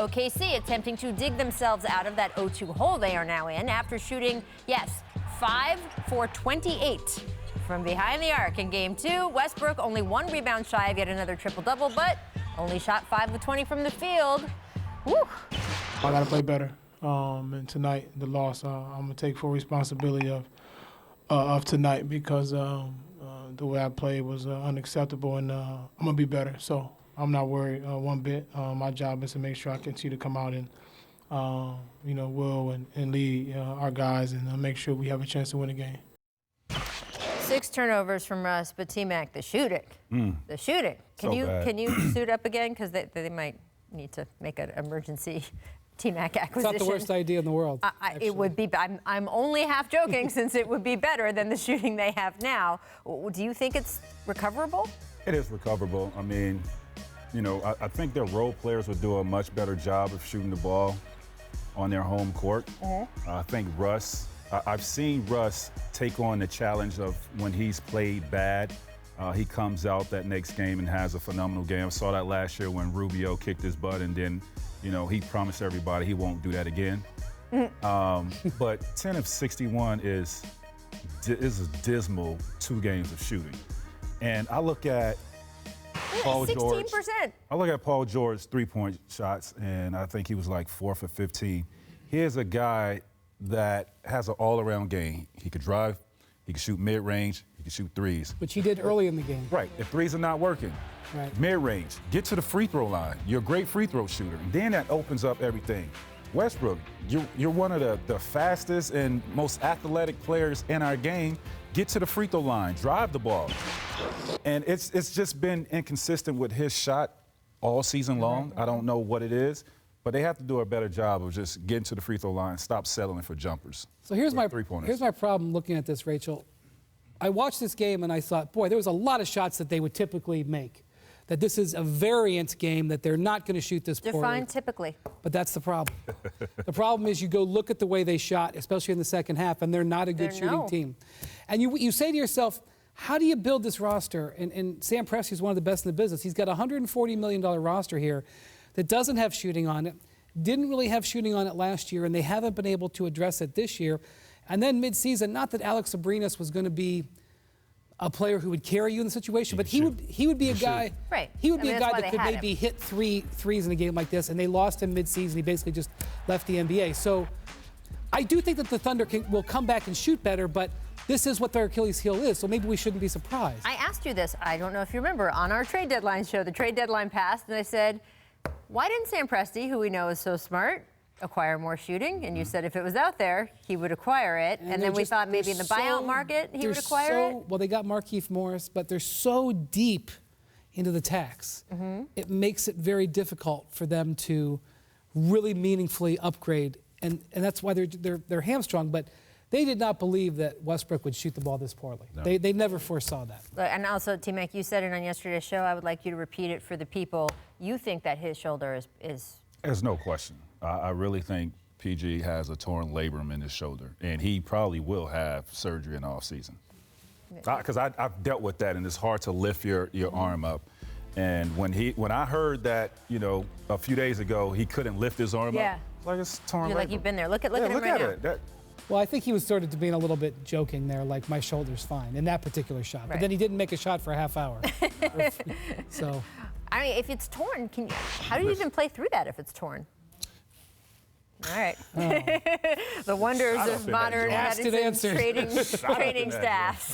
OKC attempting to dig themselves out of that 0-2 hole they are now in after shooting, yes, 5 for 28 from behind the arc in Game 2. Westbrook only 1 rebound shy of yet another triple-double, but only shot 5 of 20 from the field. Woo. I got to play better. And tonight, the loss, I'm going to take full responsibility of tonight because the way I played was unacceptable, and I'm going to be better. So I'm not worried one bit. My job is to make sure I continue to come out and, will and lead our guys and make sure we have a chance to win the game. 6 turnovers from Russ, but T-Mac, the shooting. The shooting. Can you suit up again? Because they might need to make an emergency T-Mac acquisition. It's not the worst idea in the world. It would be. I'm only half joking since it would be better than the shooting they have now. Do you think it's recoverable? It is recoverable. I mean, I think their role players would do a much better job of shooting the ball on their home court. I think Russ, I've seen Russ take on the challenge of when he's played bad. He comes out that next game and has a phenomenal game. I saw that last year when Rubio kicked his butt, and then, he promised everybody he won't do that again. But 10 of 61 is a dismal 2 games of shooting. And I look at Paul 16%. George. I look at Paul George's 3-point shots, and I think he was like 4 for 15. Here's a guy that has an all-around game. He could drive, he could shoot mid-range, he could shoot threes. Which he did early in the game. Right. If threes are not working, mid-range, get to the free throw line. You're a great free throw shooter. And then that opens up everything. Westbrook, you're one of the fastest and most athletic players in our game. Get to the free throw line, drive the ball. And it's just been inconsistent with his shot all season long. I don't know what it is, but they have to do a better job of just getting to the free throw line, stop settling for jumpers. So here's my problem looking at this, Rachel. I watched this game and I thought, boy, there was a lot of shots that they would typically make. That this is a variance game, that they're not going to shoot this poorly. Define typically. But that's the problem. The problem is you go look at the way they shot, especially in the second half, and they're not a good shooting team. And you say to yourself, how do you build this roster? And Sam Presti is one of the best in the business. He's got a $140 million roster here that doesn't have shooting on it, didn't really have shooting on it last year, and they haven't been able to address it this year. And then midseason, not that Alex Abrinas was going to be a player who would carry you in the situation, but he would be a guy. Right. He would be a guy that could him. maybe hit threes in a game like this, and they lost him midseason. He basically just left the NBA. So I do think that the Thunder will come back and shoot better, but this is what their Achilles heel is, so maybe we shouldn't be surprised. I asked you this, I don't know if you remember, on our trade deadline show. The trade deadline passed, and I said, why didn't Sam Presti, who we know is so smart, acquire more shooting? And you said if it was out there, he would acquire it. And then we thought maybe in the buyout market he would acquire it. Well, they got Markieff Morris, but they're so deep into the tax. It makes it very difficult for them to really meaningfully upgrade. And that's why they're hamstrung. But they did not believe that Westbrook would shoot the ball this poorly. No. They never foresaw that. And also, T-Mac, you said it on yesterday's show. I would like you to repeat it for the people. You think that his shoulder is... There's no question. I really think PG has a torn labrum in his shoulder, and he probably will have surgery in the offseason. Because I've dealt with that, and it's hard to lift your arm up. And when I heard that, a few days ago, he couldn't lift his arm up, like it's torn labrum. You're like, you've been there. Look at him right now. Well, I think he was sort of being a little bit joking there, like my shoulder's fine in that particular shot. But then he didn't make a shot for a half hour. So, I mean, if it's torn, how do you even play through that if it's torn? All right. The wonders of modern medicine training staffs.